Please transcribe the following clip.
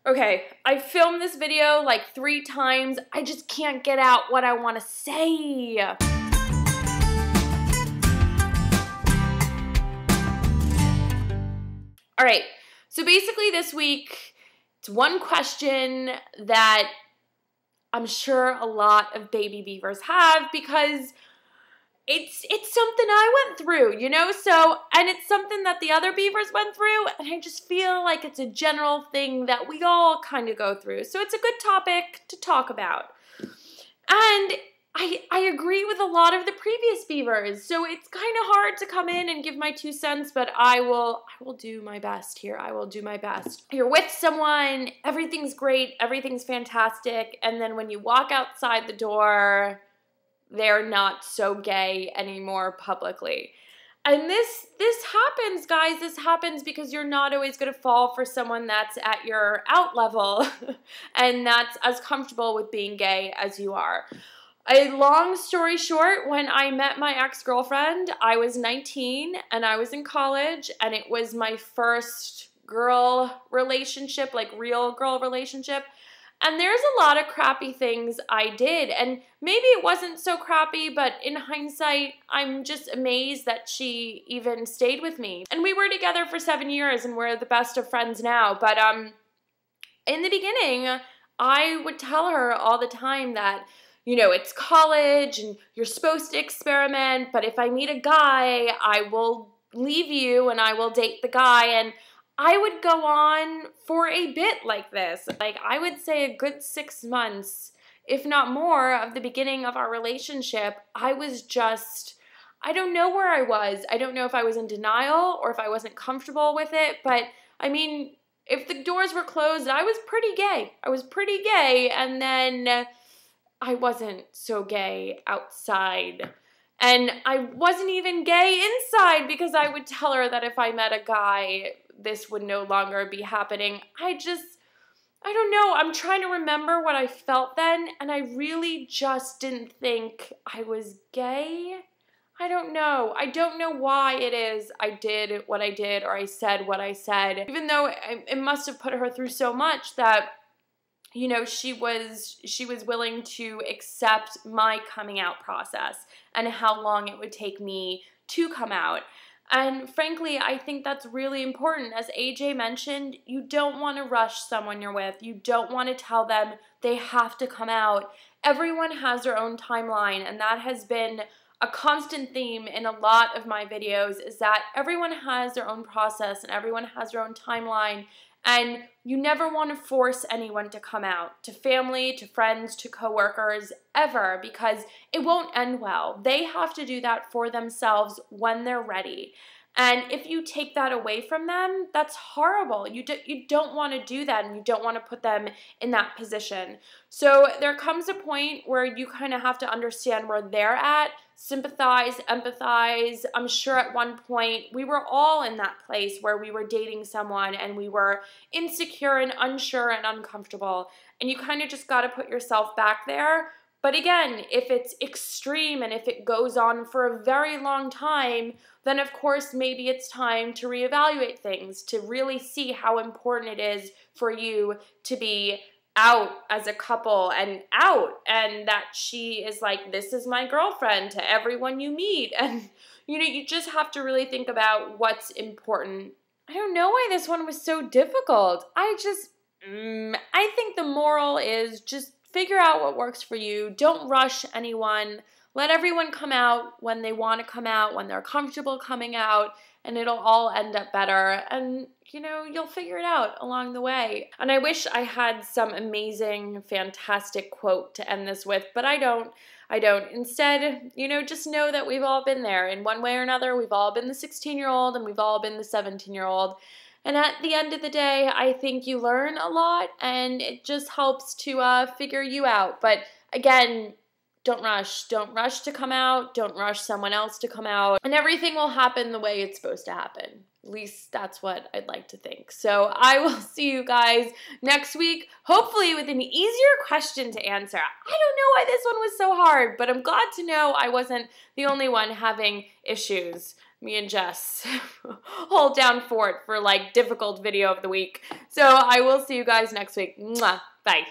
Okay, I filmed this video like 3 times. I just can't get out what I want to say. All right, so basically this week, it's one question that I'm sure a lot of baby beavers have because it's something I went through, you know? So, and it's something that the other beavers went through, and I just feel like it's a general thing that we all kind of go through. So it's a good topic to talk about. And I agree with a lot of the previous beavers, so it's kind of hard to come in and give my 2 cents, but I will do my best here. I will do my best. You're with someone, everything's great, everything's fantastic, and then when you walk outside the door, they're not so gay anymore publicly. And this happens, guys. This happens because you're not always going to fall for someone that's at your out level and that's as comfortable with being gay as you are. A long story short, when I met my ex-girlfriend, I was 19 and I was in college, and it was my first girl relationship, like real girl relationship. And there's a lot of crappy things I did, and maybe it wasn't so crappy, but in hindsight, I'm just amazed that she even stayed with me. And we were together for 7 years, and we're the best of friends now. But in the beginning, I would tell her all the time that, you know, it's college, and you're supposed to experiment, but if I meet a guy, I will leave you, and I will date the guy, and I would go on for a bit like this. Like, I would say a good 6 months, if not more, of the beginning of our relationship, I was just, I don't know where I was. I don't know if I was in denial or if I wasn't comfortable with it, but I mean, if the doors were closed, I was pretty gay. I was pretty gay, and then I wasn't so gay outside. And I wasn't even gay inside because I would tell her that if I met a guy, this would no longer be happening. I don't know. I'm trying to remember what I felt then, and I really just didn't think I was gay. I don't know. I don't know why it is I did what I did or I said what I said, even though it must have put her through so much that, you know, she was willing to accept my coming out process and how long it would take me to come out. And frankly, I think that's really important. As AJ mentioned, you don't want to rush someone you're with. You don't want to tell them they have to come out. Everyone has their own timeline, and that has been a constant theme in a lot of my videos, is that everyone has their own process and everyone has their own timeline. And you never want to force anyone to come out, to family, to friends, to coworkers, ever, because it won't end well. They have to do that for themselves when they're ready. And if you take that away from them, that's horrible. You don't want to do that, and you don't want to put them in that position. So there comes a point where you kind of have to understand where they're at, sympathize, empathize. I'm sure at one point we were all in that place where we were dating someone and we were insecure and unsure and uncomfortable, and you kind of just got to put yourself back there. But again, if it's extreme and if it goes on for a very long time, then of course maybe it's time to reevaluate things, to really see how important it is for you to be out as a couple and that she is like, this is my girlfriend to everyone you meet. And you know, you just have to really think about what's important. I don't know why this one was so difficult. I think the moral is just figure out what works for you. Don't rush anyone. Let everyone come out when they want to come out, when they're comfortable coming out, and it'll all end up better. And, you know, you'll figure it out along the way. And I wish I had some amazing, fantastic quote to end this with, but I don't. Instead, you know, just know that we've all been there in one way or another. We've all been the 16-year-old and we've all been the 17-year-old. And at the end of the day, I think you learn a lot, and it just helps to figure you out. But again, don't rush. Don't rush to come out. Don't rush someone else to come out. And everything will happen the way it's supposed to happen. At least that's what I'd like to think. So I will see you guys next week, hopefully with an easier question to answer. I don't know why this one was so hard, but I'm glad to know I wasn't the only one having issues. me and Jess hold down fort for like difficult video of the week. So I will see you guys next week. Mwah. Bye.